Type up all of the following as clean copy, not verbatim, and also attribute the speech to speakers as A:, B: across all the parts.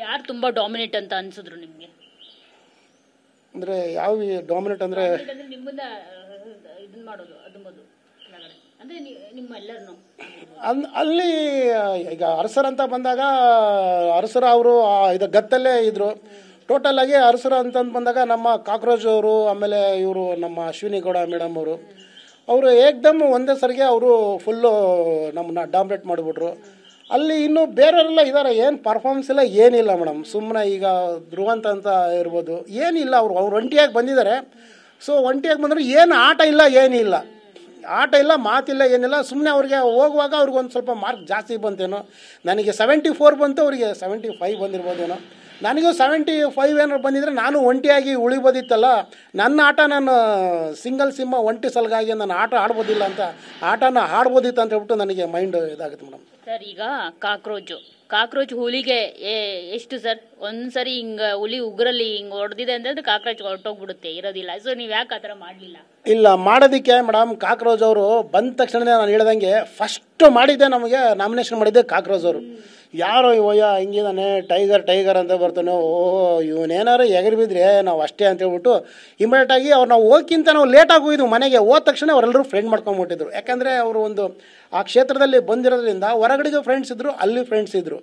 A: ಯಾರು ತುಂಬಾ ಡಾಮಿನೇಟ್ ಅಂತ ಅನ್ಸಿದ್ರು ನಿಮ್ಗೆ?
B: ಅಂದ್ರೆ ಯಾವ ಡಾಮಿನೇಟ್ ಅಂದ್ರೆ
A: ನಿಮ್ಮನ್ನ ಇದನ್ನ ಮಾಡೋದು ಅಂದ್ರೆ ನಿಮ್ಮೆಲ್ಲರನ್ನು
B: ಅಲ್ಲಿ ಈಗ ಅರಸರ್ ಅಂತ ಬಂದಾಗ ಅರಸರ ಅವರು ಇದು ಗತ್ತಲ್ಲೇ ಇದ್ರು. ಟೋಟಲ್ ಆಗಿ ಅರಸರು ಅಂತಂದು ಬಂದಾಗ ನಮ್ಮ ಕಾಕ್ರೋಚ್ ಅವರು, ಆಮೇಲೆ ಇವರು ನಮ್ಮ ಅಶ್ವಿನಿ ಗೌಡ ಮೇಡಮ್ ಅವರು ಏಕ್ದಮ್ ಒಂದೇ ಸರಿಗೆ ಅವರು ಫುಲ್ಲು ನಮ್ಮನ್ನ ಡಾಮಿನೇಟ್ ಮಾಡಿಬಿಟ್ರು. ಅಲ್ಲಿ ಇನ್ನೂ ಬೇರೆಯವರೆಲ್ಲ ಇದ್ದಾರೆ, ಏನು ಪರ್ಫಾರ್ಮೆನ್ಸ್ ಇಲ್ಲ ಏನಿಲ್ಲ ಮೇಡಮ್. ಸುಮ್ಮನೆ ಈಗ ಧ್ರುವಂತ ಅಂತ ಇರ್ಬೋದು, ಏನಿಲ್ಲ ಅವ್ರು ಒಂಟಿಯಾಗಿ ಬಂದಿದ್ದಾರೆ. ಸೊ ಒಂಟಿಯಾಗಿ ಬಂದರೆ ಏನು ಆಟ ಇಲ್ಲ, ಏನಿಲ್ಲ ಆಟ ಇಲ್ಲ, ಮಾತಿಲ್ಲ, ಏನಿಲ್ಲ. ಸುಮ್ಮನೆ ಅವ್ರಿಗೆ ಹೋಗುವಾಗ ಅವ್ರಿಗೆ ಒಂದು ಸ್ವಲ್ಪ ಮಾರ್ಕ್ ಜಾಸ್ತಿ ಬಂತೇನೋ. ನನಗೆ 74 ಬಂತು, ಅವರಿಗೆ 75 ಬಂದಿರ್ಬೋದೇನೋ. ನನಗೂ 75 ಏನಾರು ಬಂದಿದ್ರೆ ನಾನು ಒಂಟಿಯಾಗಿ ಉಳಿಬೋದಿತ್ತಲ್ಲ. ನನ್ನ ಆಟ ನಾನು ಸಿಂಗಲ್ ಸಿಮ್ಮ ಒಂಟಿ ಸಲಗಾಗಿ ನಾನು ಆಟ ಆಡ್ಬೋದಿಲ್ಲ ಅಂತ, ಆಟನ ಆಡ್ಬೋದಿತ್ತು ಅಂತ ಹೇಳ್ಬಿಟ್ಟು ನನಗೆ ಮೈಂಡ್ ಇದಾಗುತ್ತೆ ಮೇಡಮ್.
A: ಸರ್ ಈಗ ಕಾಕ್ರೋಚ್ ಹುಲಿಗೆ ಎಷ್ಟು ಸರ್ ಒಂದ್ಸರಿ ಹಿಂಗ ಹುಲಿ ಉಗ್ರಲ್ಲಿ ಹಿಂಗ್ ಹೊಡೆದಿದೆ ಅಂತಂದ್ರೆ ಕಾಕ್ರೋಚ್ ಹೊರಟೋಗ್ಬಿಡುತ್ತೆ, ಇರೋದಿಲ್ಲ. ಸೊ ನೀವ್ ಯಾಕೆ ಆತರ ಮಾಡ್ಲಿಲ್ಲ?
B: ಇಲ್ಲ, ಮಾಡೋದಕ್ಕೆ ಮೇಡಮ್ ಕಾಕ್ರೋಚ್ ಅವರು ಬಂದ ತಕ್ಷಣ ನಾನು ಹೇಳ್ದಂಗೆ ಫಸ್ಟ್ ಮಾಡಿದ್ದೆ, ನಮಗೆ ನಾಮಿನೇಷನ್ ಮಾಡಿದ್ದೆ ಕಾಕ್ರೋಚ್ ಅವರು. ಯಾರೋ ಇವಯ್ಯ ಹಿಂಗಿದಾನೆ ಟೈಗರ್ ಅಂತ ಬರ್ತಾನೆ, ಇವನೇನಾರು ಎಗರ್ ಬಿದ್ರೆ ನಾವು ಅಷ್ಟೇ ಅಂತ ಹೇಳ್ಬಿಟ್ಟು ಇಮಿಡಿಯೇಟಾಗಿ ಅವ್ರು ನಾವು ಹೋಗಿಂತ ನಾವು ಲೇಟಾಗಿ ಹೋಗಿದ್ವು. ಮನೆಗೆ ಹೋದ ತಕ್ಷಣ ಅವರೆಲ್ಲರೂ ಫ್ರೆಂಡ್ ಮಾಡ್ಕೊಂಡ್ಬಿಟ್ಟಿದ್ರು. ಯಾಕಂದರೆ ಅವರು ಒಂದು ಆ ಕ್ಷೇತ್ರದಲ್ಲಿ ಬಂದಿರೋದ್ರಿಂದ ಹೊರಗಡೆಗೆ ಫ್ರೆಂಡ್ಸ್ ಇದ್ದರು, ಅಲ್ಲಿ ಫ್ರೆಂಡ್ಸ್ ಇದ್ದರು.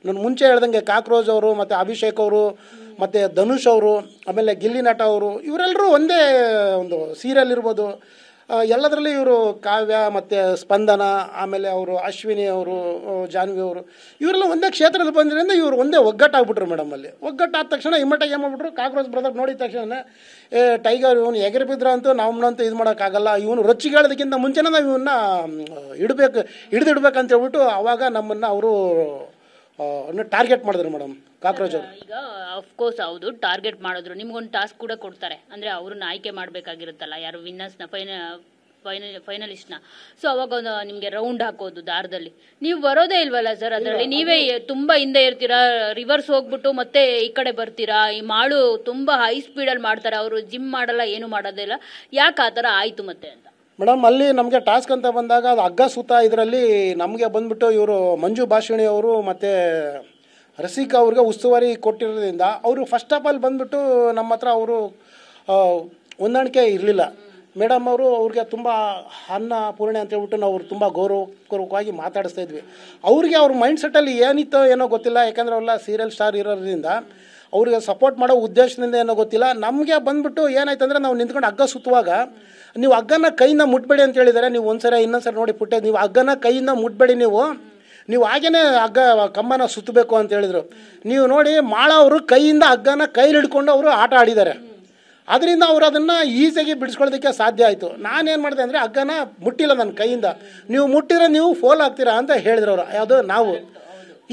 B: ನಾನು ಮುಂಚೆ ಹೇಳ್ದಂಗೆ ಕಾಕ್ರೋಚ್ ಅವರು ಮತ್ತು ಅಭಿಷೇಕ್ ಅವರು ಮತ್ತು ಧನುಷ್ ಅವರು, ಆಮೇಲೆ ಗಿಲ್ಲಿ ನಟ ಅವರು, ಇವರೆಲ್ಲರೂ ಒಂದೇ ಒಂದು ಸೀರಿಯಲ್ ಇರ್ಬೋದು ಎಲ್ಲದರಲ್ಲಿ ಇವರು ಕಾವ್ಯ ಮತ್ತು ಸ್ಪಂದನ, ಆಮೇಲೆ ಅವರು ಅಶ್ವಿನಿ ಅವರು, ಜಾನ್ವಿ ಅವರು, ಇವರೆಲ್ಲ ಒಂದೇ ಕ್ಷೇತ್ರದಲ್ಲಿ ಬಂದಿರೋದ್ರಿಂದ ಇವರು ಒಂದೇ ಒಗ್ಗಟ್ಟಾಗ್ಬಿಟ್ರು ಮೇಡಮ್. ಅಲ್ಲಿ ಒಗ್ಗಟ್ಟಾದ ತಕ್ಷಣ ಇಮ್ಮಟಾಗಿ ಏನು ಮಾಡ್ಬಿಟ್ರು, ಕಾಕ್ರೋಚ್ ಬ್ರದರ್ ನೋಡಿದ ತಕ್ಷಣ ಟೈಗರ್ ಇವನು ಎಗರ್ ಬಿದ್ರ ಅಂತೂ ನಮ್ಮನ್ನಂತೂ ಇದು ಮಾಡೋಕ್ಕಾಗಲ್ಲ, ಇವನು ರೊಚ್ಚಿಗೆ ಹೇಳೋದಕ್ಕಿಂತ ಮುಂಚೆನೇ ನಾವು ಇವನ್ನ ಹಿಡಿದಿಡ್ಬೇಕಂತ ಹೇಳ್ಬಿಟ್ಟು ಅವಾಗ ನಮ್ಮನ್ನು ಅವರು ಟಾರ್ಗೆಟ್ ಮಾಡಿದ್ರು ಮೇಡಮ್ ಕಾಕ್ರೋಚ್ ಅವರು.
A: ಈಗ ಅಫ್ಕೋರ್ಸ್ ಹೌದು, ಟಾರ್ಗೆಟ್ ಮಾಡಿದ್ರು. ನಿಮ್ಗೊಂದು ಟಾಸ್ಕ್ ಕೂಡ ಕೊಡ್ತಾರೆ, ಅಂದ್ರೆ ಅವ್ರನ್ನ ಆಯ್ಕೆ ಮಾಡ್ಬೇಕಾಗಿರುತ್ತಲ್ಲ, ಯಾರು ವಿನ್ನರ್ಸ್ನ ಫೈನಲಿಸ್ಟ್ನ. ಸೊ ಅವಾಗ ಒಂದು ನಿಮ್ಗೆ ರೌಂಡ್ ಹಾಕೋದು ದಾರದಲ್ಲಿ. ನೀವು ಬರೋದೇ ಇಲ್ವಲ್ಲ ಸರ್ ಅದರಲ್ಲಿ? ನೀವೇ ತುಂಬಾ ಹಿಂದೆ ಇರ್ತೀರಾ, ರಿವರ್ಸ್ ಹೋಗ್ಬಿಟ್ಟು ಮತ್ತೆ ಈ ಕಡೆ ಬರ್ತೀರಾ. ಈ ಮಾಳು ತುಂಬಾ ಹೈ ಸ್ಪೀಡಲ್ಲಿ ಮಾಡ್ತಾರೆ, ಅವರು ಜಿಮ್ ಮಾಡಲ್ಲ, ಏನು ಮಾಡೋದಿಲ್ಲ. ಯಾಕೆ ಆ ಥರ ಆಯ್ತು ಮತ್ತೆ ಅಂತ?
B: ಮೇಡಮ್ ಅಲ್ಲಿ ನಮಗೆ ಟಾಸ್ಕ್ ಅಂತ ಬಂದಾಗ ಅದು ಹಗ್ಗ ಸೂತ ಇದರಲ್ಲಿ ನಮಗೆ ಬಂದ್ಬಿಟ್ಟು ಇವರು ಮಂಜು ಭಾಷಿಣಿ ಅವರು ಮತ್ತು ರಸಿಕಾ ಅವ್ರಿಗೆ ಉಸ್ತುವಾರಿ ಕೊಟ್ಟಿರೋದ್ರಿಂದ ಅವರು ಫಸ್ಟ್ ಆಫ್ ಆಲ್ ಬಂದ್ಬಿಟ್ಟು ನಮ್ಮ ಹತ್ರ ಅವರು ಹೊಂದಾಣಿಕೆ ಇರಲಿಲ್ಲ. ಮೇಡಮ್ ಅವರು ಅವ್ರಿಗೆ ತುಂಬ ಅನ್ನ ಪೂರ್ಣೆ ಅಂತ ಹೇಳ್ಬಿಟ್ಟು ನಾವು ತುಂಬ ಗೌರವಪೂರ್ವಕವಾಗಿ ಮಾತಾಡಿಸ್ತಾ ಇದ್ವಿ. ಅವ್ರಿಗೆ ಅವ್ರ ಮೈಂಡ್ ಸೆಟ್ಟಲ್ಲಿ ಏನಿತ್ತೋ ಏನೋ ಗೊತ್ತಿಲ್ಲ, ಯಾಕಂದರೆ ಅವರೆಲ್ಲ ಸೀರಿಯಲ್ ಸ್ಟಾರ್ ಇರೋದ್ರಿಂದ ಅವ್ರಿಗೆ ಸಪೋರ್ಟ್ ಮಾಡೋ ಉದ್ದೇಶದಿಂದ ಏನೋ ಗೊತ್ತಿಲ್ಲ. ನಮಗೆ ಬಂದ್ಬಿಟ್ಟು ಏನಾಯ್ತು ಅಂದರೆ ನಾವು ನಿಂತ್ಕೊಂಡು ಹಗ್ಗ ಸುತ್ತುವಾಗ ನೀವು ಹಗ್ಗನ ಕೈಯಿಂದ ಮುಟ್ಬೇಡಿ ಅಂತ ಹೇಳಿದ್ದಾರೆ. ನೀವು ಒಂದ್ಸರಿ ಇನ್ನೊಂದ್ಸರಿ ನೋಡಿ ಪುಟ್ಟೆ, ನೀವು ಹಗ್ಗನ ಕೈಯಿಂದ ಮುಟ್ಬೇಡಿ, ನೀವು ಹಾಗೇ ಹಗ್ಗ ಕಂಬನ ಸುತ್ತಬೇಕು ಅಂತ ಹೇಳಿದರು. ನೀವು ನೋಡಿ ಮಾಳ ಅವರು ಕೈಯಿಂದ ಹಗ್ಗನ ಕೈಲಿ ಹಿಡ್ಕೊಂಡು ಅವರು ಆಟ ಆಡಿದ್ದಾರೆ. ಅದರಿಂದ ಅವರು ಅದನ್ನು ಈಸಿಯಾಗಿ ಬಿಡಿಸ್ಕೊಳ್ಳೋದಕ್ಕೆ ಸಾಧ್ಯ ಆಯಿತು. ನಾನೇನು ಮಾಡಿದೆ ಅಂದರೆ ಹಗ್ಗನ ಮುಟ್ಟಿಲ್ಲ ನನ್ನ ಕೈಯಿಂದ, ನೀವು ಮುಟ್ಟಿದ್ರೆ ನೀವು ಫೋಲ್ ಆಗ್ತೀರಾ ಅಂತ ಹೇಳಿದ್ರು ಅವರು. ಯಾವುದು ನಾವು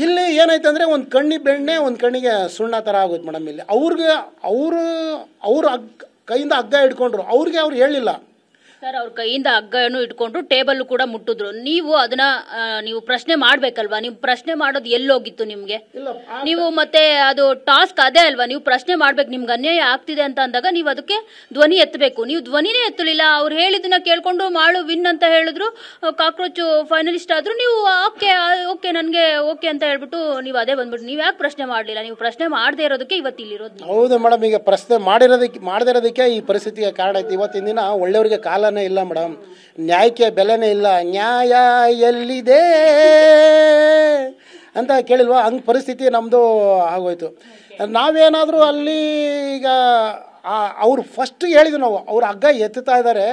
B: ಇಲ್ಲಿ ಏನಾಯ್ತು ಅಂದರೆ ಒಂದು ಕಣ್ಣಿಗೆ ಬೆಣ್ಣೆ, ಒಂದು ಕಣ್ಣಿಗೆ ಸುಣ್ಣ ಥರ ಆಗುತ್ತೆ ಮೇಡಮ್. ಇಲ್ಲಿ ಅವರು ಕೈಯಿಂದ ಹಗ್ಗ ಹಿಡ್ಕೊಂಡ್ರು, ಅವ್ರಿಗೆ ಅವ್ರು ಹೇಳಿಲ್ಲ
A: ಸರ್. ಅವ್ರ ಕೈಯಿಂದ ಹಗ್ಗನು ಇಟ್ಕೊಂಡು ಟೇಬಲ್ ಕೂಡ ಮುಟ್ಟಿದ್ರು. ನೀವು ಅದನ್ನ ನೀವು ಪ್ರಶ್ನೆ ಮಾಡ್ಬೇಕಲ್ವಾ? ನೀವು ಪ್ರಶ್ನೆ ಮಾಡೋದು ಎಲ್ಲೋಗಿತ್ತು ನಿಮ್ಗೆ? ನೀವು ಮತ್ತೆ ಅದು ಟಾಸ್ಕ್ ಅದೇ ಅಲ್ವಾ? ನೀವು ಪ್ರಶ್ನೆ ಮಾಡ್ಬೇಕು. ನಿಮ್ಗೆ ಅನ್ಯಾಯ ಆಗ್ತಿದೆ ಅಂತ ಅಂದಾಗ ನೀವು ಅದಕ್ಕೆ ಧ್ವನಿ ಎತ್ತಬೇಕು. ನೀವು ಧ್ವನಿನೇ ಎತ್ತಲಿಲ್ಲ. ಅವ್ರು ಹೇಳಿದ್ದನ್ನ ಕೇಳ್ಕೊಂಡು ಮಾಳು ವಿನ್ ಅಂತ ಹೇಳಿದ್ರು, ಕಾಕ್ರೋಚ್ ಫೈನಲಿಸ್ಟ್ ಆದ್ರು. ನೀವು ಓಕೆ ನನಗೆ ಓಕೆ ಅಂತ ಹೇಳ್ಬಿಟ್ಟು ನೀವು ಅದೇ ಬಂದ್ಬಿಟ್ಟು ನೀವು ಯಾಕೆ ಪ್ರಶ್ನೆ ಮಾಡಲಿಲ್ಲ? ನೀವು ಪ್ರಶ್ನೆ ಮಾಡದೇ ಇರೋದಕ್ಕೆ ಇವತ್ತು ಇಲ್ಲಿರೋದು.
B: ಹೌದು ಮೇಡಮ್, ಈಗ ಪ್ರಶ್ನೆ ಮಾಡದೇ ಇರೋದಕ್ಕೆ ಈ ಪರಿಸ್ಥಿತಿಗೆ ಕಾರಣ ಆಯ್ತು. ಇವತ್ತಿನ ದಿನ ಒಳ್ಳೆಯವ್ರಿಗೆ ಕಾಲ ಇಲ್ಲ ಮೇಡಮ್, ನ್ಯಾಯಕ್ಕೆ ಬೆಲೆನೇ ಇಲ್ಲ. ನ್ಯಾಯ ಎಲ್ಲಿದೆ ಅಂತ ಕೇಳಿಲ್ವಾ? ಹಂಗೆ ಪರಿಸ್ಥಿತಿ ನಮ್ಮದು ಆಗೋಯ್ತು. ನಾವೇನಾದರೂ ಅಲ್ಲಿ ಈಗ ಅವ್ರು ಫಸ್ಟ್ ಹೇಳಿದ್ರು, ನಾವು ಅವ್ರು ಹಗ್ಗ ಎತ್ತುತ್ತಾ ಇದ್ದಾರೆ,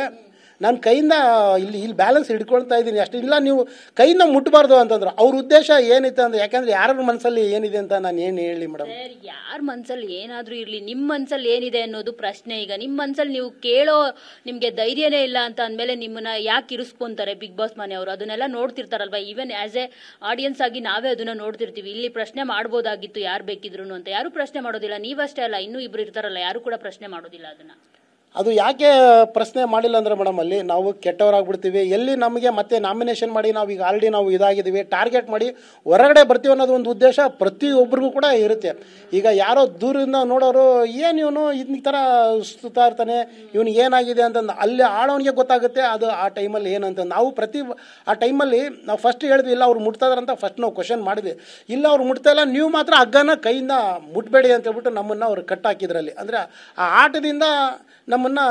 B: ನಾನು ಕೈಯಿಂದ ಇಲ್ಲಿ ಬ್ಯಾಲೆನ್ಸ್ ಹಿಡ್ಕೊಳ್ತಾ ಇದ್ದೀನಿ ಅಷ್ಟೇ, ಇಲ್ಲ ನೀವು ಕೈಯಿಂದ ಮುಟ್ಟಬಾರ್ದು ಅಂತಂದ್ರು. ಅವ್ರ ಉದ್ದೇಶ ಏನಿತ್ತು ಅಂದರೆ, ಯಾಕಂದರೆ ಯಾರ ಮನಸ್ಸಲ್ಲಿ ಏನಿದೆ ಅಂತ ನಾನು ಏನು ಹೇಳಿ ಮೇಡಮ್?
A: ಯಾರ ಮನಸ್ಸಲ್ಲಿ ಏನಾದರೂ ಇರಲಿ, ನಿಮ್ಮ ಮನಸ್ಸಲ್ಲಿ ಏನಿದೆ ಅನ್ನೋದು ಪ್ರಶ್ನೆ. ಈಗ ನಿಮ್ಮ ಮನಸ್ಸಲ್ಲಿ ನೀವು ಕೇಳೋ ನಿಮಗೆ ಧೈರ್ಯನೇ ಇಲ್ಲ ಅಂತ ಅಂದಮೇಲೆ ನಿಮ್ಮನ್ನ ಯಾಕೆ ಇರಿಸ್ಕೊಂತಾರೆ ಬಿಗ್ ಬಾಸ್ ಮನೆಯವರು? ಅದನ್ನೆಲ್ಲ ನೋಡ್ತಿರ್ತಾರಲ್ವ. ಈವನ್ ಆ್ಯಸ್ ಎ ಆಡಿಯನ್ಸ್ ಆಗಿ ನಾವೇ ಅದನ್ನ ನೋಡ್ತಿರ್ತೀವಿ. ಇಲ್ಲಿ ಪ್ರಶ್ನೆ ಮಾಡ್ಬೋದಾಗಿತ್ತು ಯಾರು ಬೇಕಿದ್ರು ಅಂತ. ಯಾರು ಪ್ರಶ್ನೆ ಮಾಡೋದಿಲ್ಲ. ನೀವಷ್ಟೇ ಅಲ್ಲ, ಇನ್ನೂ ಇಬ್ರು ಇರ್ತಾರಲ್ಲ, ಯಾರು ಕೂಡ ಪ್ರಶ್ನೆ ಮಾಡೋದಿಲ್ಲ ಅದನ್ನ.
B: ಅದು ಯಾಕೆ ಪ್ರಶ್ನೆ ಮಾಡಿಲ್ಲ ಅಂದರೆ ಮೇಡಮ್, ಅಲ್ಲಿ ನಾವು ಕೆಟ್ಟವರಾಗ್ಬಿಡ್ತೀವಿ, ಎಲ್ಲಿ ನಮಗೆ ಮತ್ತೆ ನಾಮಿನೇಷನ್ ಮಾಡಿ ನಾವು ಈಗ ಆಲ್ರೆಡಿ ನಾವು ಇದಾಗಿದ್ದೀವಿ, ಟಾರ್ಗೆಟ್ ಮಾಡಿ ಹೊರಗಡೆ ಬರ್ತೀವಿ ಅನ್ನೋದು ಒಂದು ಉದ್ದೇಶ ಪ್ರತಿಯೊಬ್ಬರಿಗೂ ಕೂಡ ಇರುತ್ತೆ. ಈಗ ಯಾರೋ ದೂರದಿಂದ ನೋಡೋರು ಏನು ಇವನು ಈ ಥರ ಸುತ್ತಾ ಇರ್ತಾನೆ, ಇವನು ಏನಾಗಿದೆ ಅಂತಂದು ಅಲ್ಲಿ ಆಳೋನಿಗೆ ಗೊತ್ತಾಗುತ್ತೆ ಅದು ಆ ಟೈಮಲ್ಲಿ ಏನಂತ. ನಾವು ಆ ಟೈಮಲ್ಲಿ ನಾವು ಫಸ್ಟ್ ಹೇಳಿದ್ವಿ, ಇಲ್ಲ ಅವ್ರು ಮುಟ್ತಾ ಇದಾರಂತ ಫಸ್ಟ್ ನಾವು ಕ್ವಶನ್ ಮಾಡಿದ್ವಿ. ಇಲ್ಲ ಅವ್ರು ಮುಟ್ತಾ ಇಲ್ಲ, ನೀವು ಮಾತ್ರ ಹಗ್ಗನ ಕೈಯಿಂದ ಮುಟ್ಬೇಡಿ ಅಂತ ಹೇಳ್ಬಿಟ್ಟು ನಮ್ಮನ್ನು ಅವ್ರು ಕಟ್ ಹಾಕಿದ್ರಲ್ಲಿ. ಅಂದರೆ ಆ ಆಟದಿಂದ ನಮ್ಮನ್ನ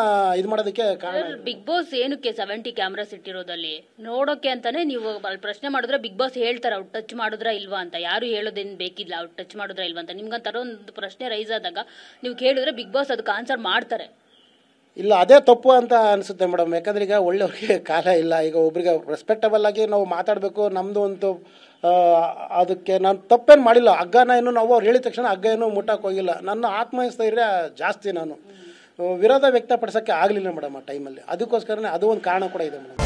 B: ಇದು ಮಾಡೋದಕ್ಕೆ ಕಾರಣ.
A: ಬಿಗ್ ಬಾಸ್ ಏನಕ್ಕೆ 70 ಕ್ಯಾಮ್ರಾಸ್ ಇಟ್ಟಿರೋದಲ್ಲಿ ನೋಡೋಕೆ ಅಂತಾನೆ ನೀವು ಅಲ್ಲಿ ಪ್ರಶ್ನೆ ಮಾಡಿದ್ರೆ ಬಿಗ್ ಬಾಸ್ ಹೇಳ್ತಾರೆ ಅವ್ರು ಟಚ್ ಮಾಡಿದ್ರಾ ಇಲ್ವಾ ಅಂತ. ಯಾರು ಹೇಳೋದೇನು ಬೇಕಿಲ್ಲ ಅವ್ರು ಟಚ್ ಮಾಡಿದ್ರಾ ಇಲ್ವಾ ಅಂತ. ನಿಮ್ಗಂತಾರ ಒಂದು ಪ್ರಶ್ನೆ ರೈಸ್ ಆದಾಗ ನೀವು ಕೇಳಿದ್ರೆ ಬಿಗ್ ಬಾಸ್ ಅದಕ್ಕೆ ಆನ್ಸರ್ ಮಾಡ್ತಾರೆ.
B: ಇಲ್ಲ, ಅದೇ ತಪ್ಪು ಅಂತ ಅನಿಸುತ್ತೆ ಮೇಡಮ್. ಯಾಕಂದ್ರೆ ಈಗ ಒಳ್ಳೆಯವ್ರಿಗೆ ಕಾಲ ಇಲ್ಲ. ಈಗ ಒಬ್ರಿಗೆ ರೆಸ್ಪೆಕ್ಟಬಲ್ ಆಗಿ ನಾವು ಮಾತಾಡಬೇಕು. ನಮ್ಮದು ಒಂದು ಅದಕ್ಕೆ ನಾನು ತಪ್ಪೇನು ಮಾಡಿಲ್ಲ. ಹಗ್ಗನ ಏನು ನಾವು ಅವ್ರು ಹೇಳಿದ ತಕ್ಷಣ ಹಗ್ಗ ಏನು ಮುಟ್ಟಕ್ಕೆ ಹೋಗಿಲ್ಲ. ನನ್ನ ಆತ್ಮಸ್ಥೈರ್ಯ ಜಾಸ್ತಿ, ನಾನು ವಿರೋಧ ವ್ಯಕ್ತಪಡಿಸೋಕ್ಕೆ ಆಗಲಿಲ್ಲ ಮೇಡಮ್ ಆ ಟೈಮಲ್ಲಿ. ಅದಕ್ಕೋಸ್ಕರನೇ ಅದು ಒಂದು ಕಾರಣ ಕೂಡ ಇದೆ ಮೇಡಮ್.